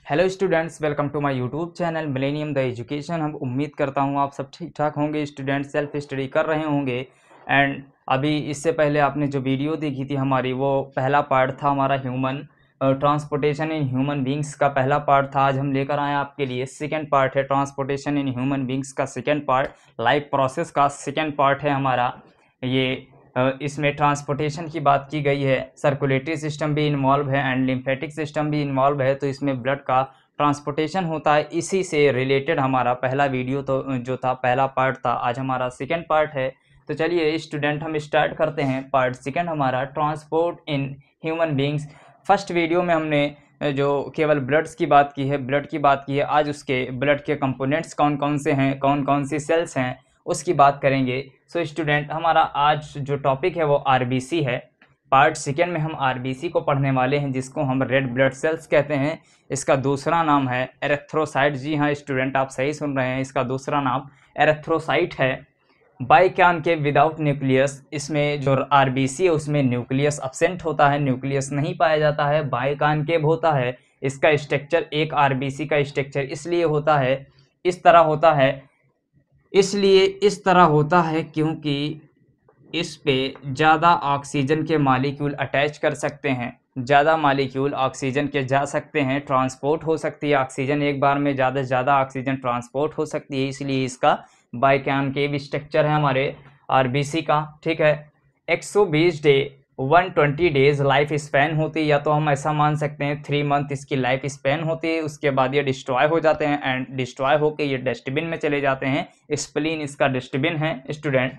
Hello students, welcome to my YouTube channel Millennium the Education. हम उम्मीद करता हूँ आप सब ठीक ठाक होंगे। स्टूडेंट सेल्फ स्टडी कर रहे होंगे एंड अभी इससे पहले आपने जो वीडियो देखी थी हमारी, वो पहला पार्ट था हमारा human transportation in human beings का पहला पार्ट था। आज हम लेकर आए आपके लिए सेकेंड पार्ट है ट्रांसपोर्टेशन इन ह्यूमन बींग्स का सेकेंड पार्ट, लाइफ प्रोसेस का सेकेंड पार्ट है हमारा ये। इसमें ट्रांसपोर्टेशन की बात की गई है, सर्कुलेटरी सिस्टम भी इन्वॉल्व है एंड लिम्फेटिक सिस्टम भी इन्वॉल्व है, तो इसमें ब्लड का ट्रांसपोर्टेशन होता है। इसी से रिलेटेड हमारा पहला वीडियो तो जो था पहला पार्ट था, आज हमारा सेकेंड पार्ट है। तो चलिए स्टूडेंट हम स्टार्ट करते हैं पार्ट सेकेंड हमारा transport in human beings. First video में हमने जो केवल ब्लड्स की बात की है, ब्लड की बात की है, आज उसके ब्लड के कंपोनेंट्स कौन कौन से हैं, कौन कौन सी सेल्स हैं, उसकी बात करेंगे। सो स्टूडेंट हमारा आज जो टॉपिक है वो आरबीसी है। पार्ट सेकेंड में हम आरबीसी को पढ़ने वाले हैं, जिसको हम रेड ब्लड सेल्स कहते हैं। इसका दूसरा नाम है एरिथ्रोसाइट। जी हाँ स्टूडेंट, आप सही सुन रहे हैं, इसका दूसरा नाम एरिथ्रोसाइट है। बाइकॉन्केव विदाउट न्यूक्लियस, इसमें जो आरबीसी है उसमें न्यूक्लियस अब्सेंट होता है, न्यूक्लियस नहीं पाया जाता है, बाइकॉन्केव होता है। इसका स्ट्रक्चर एक आरबीसी का स्ट्रक्चर इसलिए होता है, इस तरह होता है, इसलिए इस तरह होता है क्योंकि इस पे ज़्यादा ऑक्सीजन के मालिक्यूल अटैच कर सकते हैं, ज़्यादा मालिक्यूल ऑक्सीजन के जा सकते हैं, ट्रांसपोर्ट हो सकती है ऑक्सीजन, एक बार में ज़्यादा से ज़्यादा ऑक्सीजन ट्रांसपोर्ट हो सकती है, इसलिए इसका बाइकॉन्केव स्ट्रक्चर है हमारे आरबीसी का। ठीक है, 120 डे 120 डेज लाइफ स्पैन होती है, या तो हम ऐसा मान सकते हैं 3 मंथ इसकी लाइफ स्पैन होती है। उसके बाद ये डिस्ट्रॉय हो जाते हैं एंड डिस्ट्रॉय होकर ये डस्टबिन में चले जाते हैं। स्प्लीन इसका डस्टबिन है student.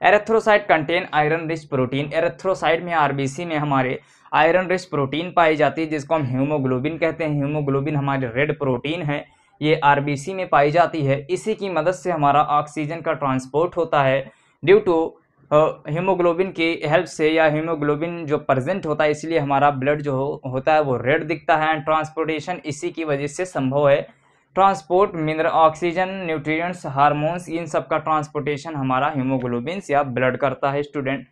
Erythrocyte contain iron rich protein. Erythrocyte में आरबीसी में हमारे आयरन रिच प्रोटीन पाई जाती है, जिसको हम हीमोग्लोबिन कहते हैं। हीमोग्लोबिन हमारी रेड प्रोटीन है, ये आरबीसी में पाई जाती है। इसी की मदद से हमारा ऑक्सीजन का ट्रांसपोर्ट होता है। ड्यू टू हीमोग्लोबिन की हेल्प से, या हीमोग्लोबिन जो प्रेजेंट होता है, इसलिए हमारा ब्लड जो होता है वो रेड दिखता है एंड ट्रांसपोर्टेशन इसी की वजह से संभव है। Transport mineral, oxygen, nutrients, hormones, इन सब का ट्रांसपोर्टेशन हमारा हीमोग्लोबिन या ब्लड करता है स्टूडेंट।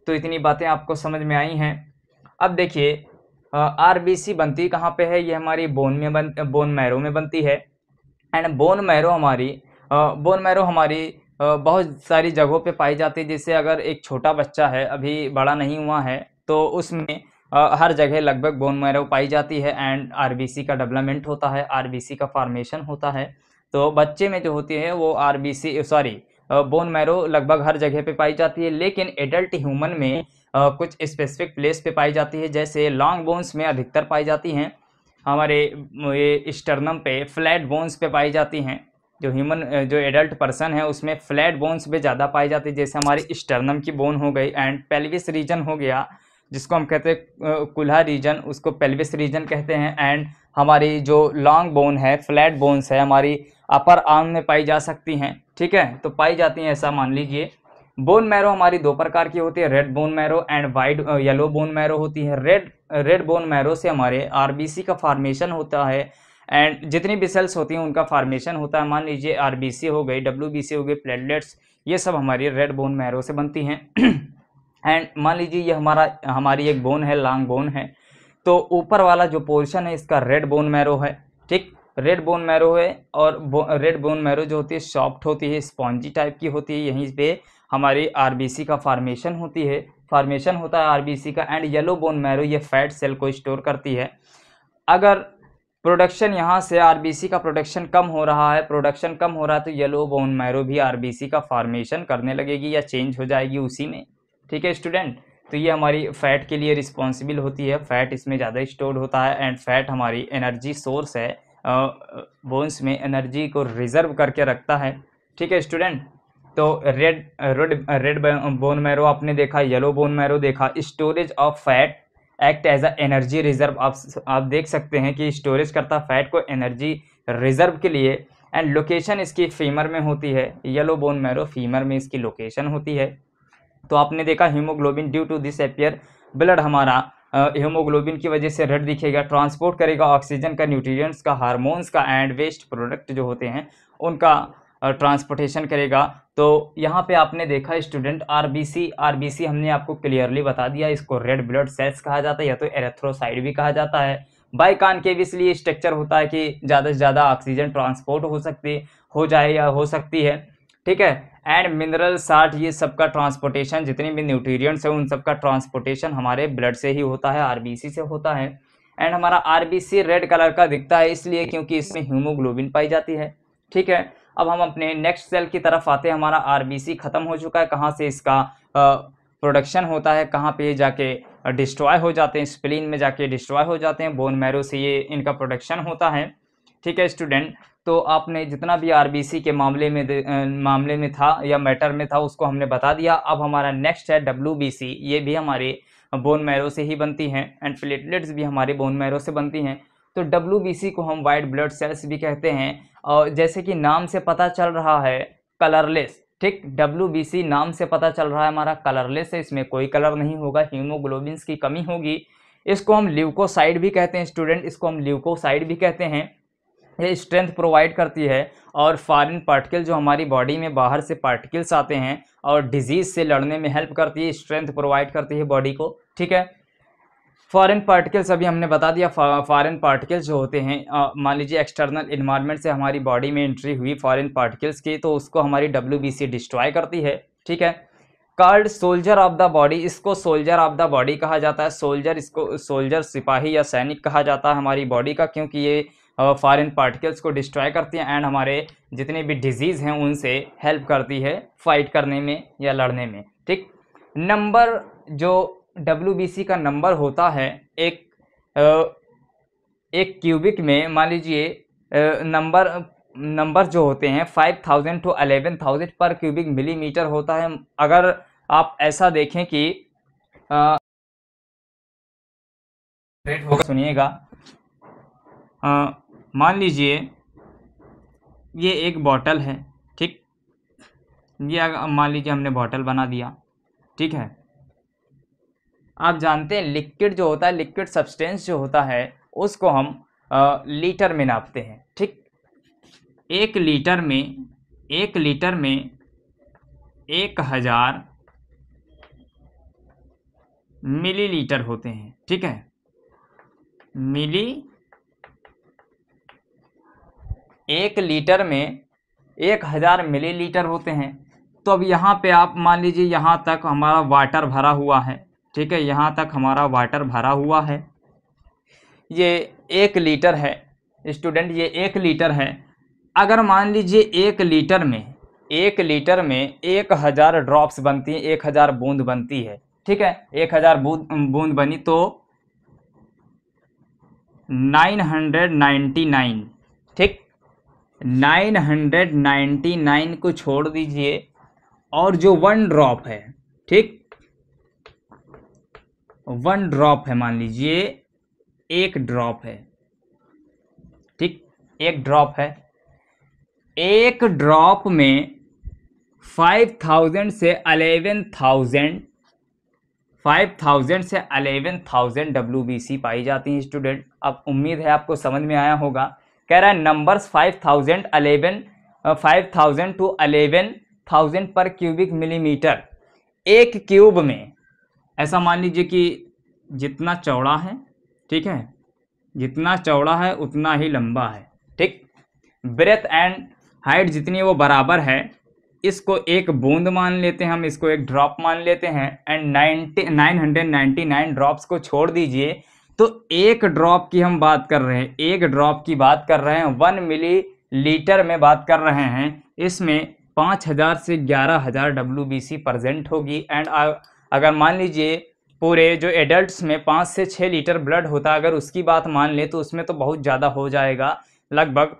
तो इतनी बातें आपको समझ में आई हैं। अब देखिए आरबीसी बनती कहाँ पे है, ये हमारी बोन मैरो में बनती है। एंड बोन मैरो हमारी बहुत सारी जगहों पे पाई जाती है। जैसे अगर एक छोटा बच्चा है, अभी बड़ा नहीं हुआ है, तो उसमें हर जगह लगभग बोन मैरो पाई जाती है एंड आरबीसी का डेवलपमेंट होता है, आरबीसी का फॉर्मेशन होता है। तो बच्चे में जो होती है वो बोन मैरो लगभग हर जगह पे पाई जाती है, लेकिन एडल्ट ह्यूमन में कुछ स्पेसिफिक प्लेस पे पाई जाती है। जैसे लॉन्ग बोन्स में अधिकतर पाई जाती हैं, हमारे ये स्टर्नम पे, फ्लैट बोन्स पे पाई जाती हैं। जो एडल्ट पर्सन है उसमें फ्लैट बोन्स पे ज़्यादा पाई जाती है, जैसे हमारी स्टर्नम की बोन हो गई एंड पेल्विस रीजन हो गया, जिसको हम कहते हैं कुल्हा रीजन, उसको पेल्विस रीजन कहते हैं। एंड हमारी जो लॉन्ग बोन है, फ्लैट बोन्स है, हमारी अपर आर्म में पाई जा सकती हैं। ठीक है, तो पाई जाती हैं, ऐसा मान लीजिए। बोन मैरो हमारी 2 प्रकार की होती है, red bone marrow and white yellow bone marrow होती है। रेड बोन मैरो से हमारे आरबीसी का फॉर्मेशन होता है एंड जितनी भी सेल्स होती हैं उनका फॉर्मेशन होता है। मान लीजिए आरबीसी हो गई, डब्ल्यूबीसी हो गई, प्लेटलेट्स, ये सब हमारी रेड बोन मैरो से बनती हैं। एंड मान लीजिए ये हमारी एक बोन है, लॉन्ग बोन है, तो ऊपर वाला जो पोर्शन है इसका रेड बोन मैरो है। ठीक, रेड बोन मैरो है, और रेड बोन मैरो जो होती है सॉफ्ट होती है, स्पॉन्जी टाइप की होती है। यहीं पे हमारी आरबीसी का फॉर्मेशन होता है आरबीसी का। एंड येलो बोन मैरो ये फैट सेल को स्टोर करती है। अगर प्रोडक्शन यहाँ से आरबीसी का प्रोडक्शन कम हो रहा है, तो येलो बोन मैरो भी आरबीसी का फॉर्मेशन करने लगेगी या चेंज हो जाएगी उसी में। ठीक है स्टूडेंट, तो ये हमारी फैट के लिए रिस्पॉन्सिबल होती है, फैट इसमें ज़्यादा स्टोर होता है एंड फैट हमारी एनर्जी सोर्स है, बोन्स में एनर्जी को रिजर्व करके रखता है। ठीक है स्टूडेंट, तो रेड बोन मैरो आपने देखा, येलो बोन मैरो देखा। Storage of fat act as a energy reserve, आप देख सकते हैं कि स्टोरेज करता फैट को एनर्जी रिजर्व के लिए। एंड लोकेशन इसकी फीमर में होती है, येलो बोन मैरो फीमर में इसकी लोकेशन होती है। तो आपने देखा haemoglobin, due to this appear blood हमारा हीमोग्लोबिन की वजह से रेड दिखेगा, ट्रांसपोर्ट करेगा ऑक्सीजन का, न्यूट्रिएंट्स का, हार्मोन्स का एंड वेस्ट प्रोडक्ट जो होते हैं उनका ट्रांसपोर्टेशन करेगा। तो यहाँ पे आपने देखा स्टूडेंट आरबीसी हमने आपको क्लियरली बता दिया, इसको रेड ब्लड सेल्स कहा जाता है या तो एरिथ्रोसाइट भी कहा जाता है। बाइकॉन्केव इसलिए स्ट्रक्चर होता है कि ज़्यादा से ज़्यादा ऑक्सीजन ट्रांसपोर्ट हो सकती है, ठीक है। एंड मिनरल साल्ट, ये सबका ट्रांसपोर्टेशन, जितने भी न्यूट्रिएंट्स हैं उन सबका ट्रांसपोर्टेशन हमारे ब्लड से ही होता है, आरबीसी से होता है। एंड हमारा आरबीसी रेड कलर का दिखता है इसलिए क्योंकि इसमें हीमोग्लोबिन पाई जाती है, ठीक है। अब हम अपने नेक्स्ट सेल की तरफ आते हैं। हमारा आरबीसी खत्म हो चुका है, कहाँ से इसका प्रोडक्शन होता है, कहाँ पे जाके डिस्ट्रॉय हो जाते हैं, स्प्लीन में जाके डिस्ट्रॉय हो जाते हैं, बोन मैरो से ये इनका प्रोडक्शन होता है, ठीक है स्टूडेंट। तो आपने जितना भी आरबीसी के मामले में था या मैटर में था उसको हमने बता दिया। अब हमारा नेक्स्ट है डब्ल्यूबीसी, ये भी हमारे बोन मैरो से ही बनती हैं एंड प्लेटलेट्स भी हमारे बोन मैरो से बनती हैं। तो डब्ल्यूबीसी को हम वाइट ब्लड सेल्स भी कहते हैं, और जैसे कि नाम से पता चल रहा है कलरलेस, ठीक, डब्ल्यूबीसी नाम से पता चल रहा है हमारा कलरलेस है, इसमें कोई कलर नहीं होगा, हीमोग्लोबिन की कमी होगी। इसको हम ल्यूकोसाइड भी कहते हैं स्टूडेंट, इसको हम ल्यूकोसाइड भी कहते हैं। ये स्ट्रेंथ प्रोवाइड करती है और फॉरेन पार्टिकल जो हमारी बॉडी में बाहर से पार्टिकल्स आते हैं और डिजीज़ से लड़ने में हेल्प करती है, स्ट्रेंथ प्रोवाइड करती है बॉडी को, ठीक है। फॉरेन पार्टिकल्स अभी हमने बता दिया, फॉरेन पार्टिकल्स जो होते हैं, मान लीजिए एक्सटर्नल इन्वायरमेंट से हमारी बॉडी में एंट्री हुई फॉरेन पार्टिकल्स की, तो उसको हमारी डब्ल्यूबीसी डिस्ट्रॉय करती है, ठीक है। Called soldier of the body, इसको सोल्जर ऑफ द बॉडी कहा जाता है। सोल्जर, इसको सोल्जर सिपाही या सैनिक कहा जाता है हमारी बॉडी का, क्योंकि ये फॉरेन पार्टिकल्स को डिस्ट्रॉय करती हैं एंड हमारे जितने भी डिजीज़ हैं उनसे हेल्प करती है फाइट करने में या लड़ने में, ठीक। नंबर, जो डब्ल्यूबीसी का नंबर होता है एक क्यूबिक में, मान लीजिए नंबर जो होते हैं 5000 to 11000 पर क्यूबिक मिलीमीटर होता है। अगर आप ऐसा देखें कि सुनिएगा, मान लीजिए ये एक बॉटल है, ठीक, ये मान लीजिए हमने बॉटल बना दिया, ठीक है। आप जानते हैं लिक्विड जो होता है, लिक्विड सब्सटेंस जो होता है उसको हम लीटर में नापते हैं, ठीक। एक लीटर में 1000 मिलीलीटर होते हैं, ठीक है। एक लीटर में 1000 मिलीलीटर होते हैं। तो अब यहाँ पे आप मान लीजिए यहाँ तक हमारा वाटर भरा हुआ है, ठीक है, यहाँ तक हमारा वाटर भरा हुआ है, ये 1 लीटर है स्टूडेंट, ये 1 लीटर है। अगर मान लीजिए 1 लीटर में 1000 ड्रॉप्स बनती हैं, 1000 बूंद बनती है, ठीक है, 1000 बूंद बनी तो 999, ठीक, 999 को छोड़ दीजिए और जो 1 ड्रॉप है, ठीक, 1 ड्रॉप है, मान लीजिए 1 ड्रॉप है, ठीक, 1 ड्रॉप है। 1 ड्रॉप में 5000 से 11000 डब्ल्यूबीसी पाई जाती हैं स्टूडेंट। अब उम्मीद है आपको समझ में आया होगा। कह रहा है नंबर्स 5000 to 11000 पर क्यूबिक मिलीमीटर। एक क्यूब में ऐसा मान लीजिए कि जितना चौड़ा है, ठीक है, जितना चौड़ा है उतना ही लंबा है, ठीक। ब्रेथ एंड हाइट जितनी वो बराबर है, इसको 1 बूंद मान लेते हैं हम, इसको 1 ड्रॉप मान लेते हैं एंड 999 ड्रॉप्स को छोड़ दीजिए तो 1 ड्रॉप की हम बात कर रहे हैं, 1 ड्रॉप की बात कर रहे हैं, 1 मिलीलीटर में बात कर रहे हैं। इसमें 5000 से 11000 डब्ल्यूबीसी प्रेजेंट होगी। एंड अगर मान लीजिए पूरे जो एडल्ट्स में 5 से 6 लीटर ब्लड होता है, अगर उसकी बात मान ले तो उसमें तो बहुत ज़्यादा हो जाएगा, लगभग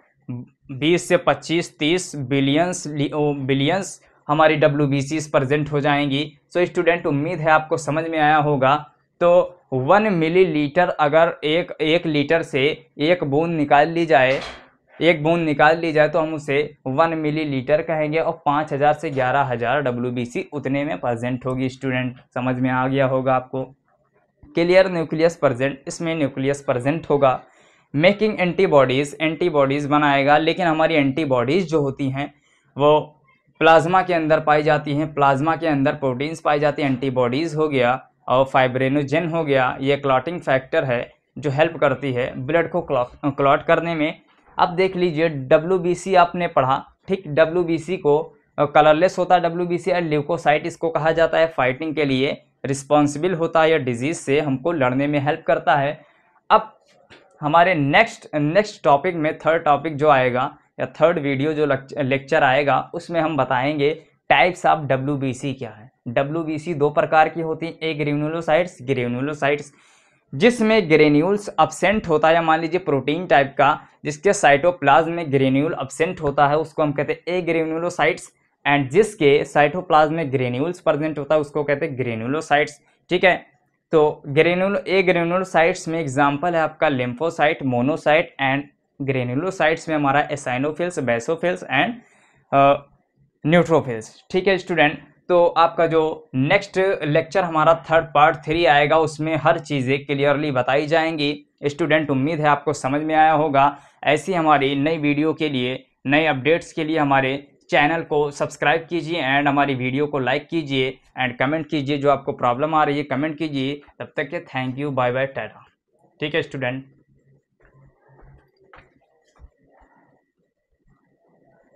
20 से 25-30 बिलियंस हमारी डब्ल्यूबीसीज प्रेजेंट हो जाएंगी। सो स्टूडेंट उम्मीद है आपको समझ में आया होगा। तो 1 मिलीलीटर अगर एक लीटर से 1 बूंद निकाल ली जाए, 1 बूंद निकाल ली जाए तो हम उसे 1 मिलीलीटर कहेंगे और 5000 से 11000 डब्ल्यूबीसी उतने में प्रेजेंट होगी। स्टूडेंट समझ में आ गया होगा आपको। क्लियर, न्यूक्लियस प्रेजेंट, इसमें न्यूक्लियस प्रेजेंट होगा। मेकिंग एंटीबॉडीज़ बनाएगा, लेकिन हमारी एंटीबॉडीज़ जो होती हैं वो प्लाज्मा के अंदर पाई जाती हैं। प्लाज्मा के अंदर प्रोटीन्स पाई जाती हैं, एंटीबॉडीज़ हो गया और फाइब्रिनोजेन हो गया, ये क्लॉटिंग फैक्टर है। जो हेल्प करती है ब्लड को क्लॉट करने में। अब देख लीजिए WBC आपने पढ़ा, ठीक, WBC को कलरलेस होता है WBC, और ल्यूकोसाइट इसको कहा जाता है, फाइटिंग के लिए रिस्पॉन्सिबल होता है या डिजीज से हमको लड़ने में हेल्प करता है। अब हमारे नेक्स्ट टॉपिक में थर्ड टॉपिक जो आएगा या थर्ड वीडियो जो लेक्चर आएगा उसमें हम बताएंगे टाइप्स ऑफ WBC क्या है। WBC दो प्रकार की होती है, एक ग्रेन्युलोसाइट्स जिसमें ग्रेन्यूल्स अब्सेंट होता है, या मान लीजिए प्रोटीन टाइप का जिसके साइटोप्लाज्म में ग्रेन्यूल अब्सेंट होता है उसको हम कहते हैं एग्रेन्युलोसाइट्स, एंड जिसके साइटोप्लाज्म में ग्रेन्यूल्स प्रेजेंट होता है उसको कहते हैं ग्रेन्युलोसाइट्स। ठीक है, तो ग्रेन्युलोसाइट्स में एग्जांपल है आपका लिम्फोसाइट, मोनोसाइट एंड ग्रेन्युलोसाइट्स में हमारा एसाइनोफिल्स, बेसोफिल्स एंड न्यूट्रोफिल्स। ठीक है स्टूडेंट, तो आपका जो नेक्स्ट लेक्चर हमारा थर्ड पार्ट 3 आएगा उसमें हर चीज़ें क्लियरली बताई जाएंगी। स्टूडेंट उम्मीद है आपको समझ में आया होगा। ऐसी हमारी नई वीडियो के लिए, नए अपडेट्स के लिए हमारे चैनल को सब्सक्राइब कीजिए एंड हमारी वीडियो को लाइक कीजिए एंड कमेंट कीजिए, जो आपको प्रॉब्लम आ रही है कमेंट कीजिए। तब तक के thank you, bye bye, tata. ठीक है स्टूडेंट।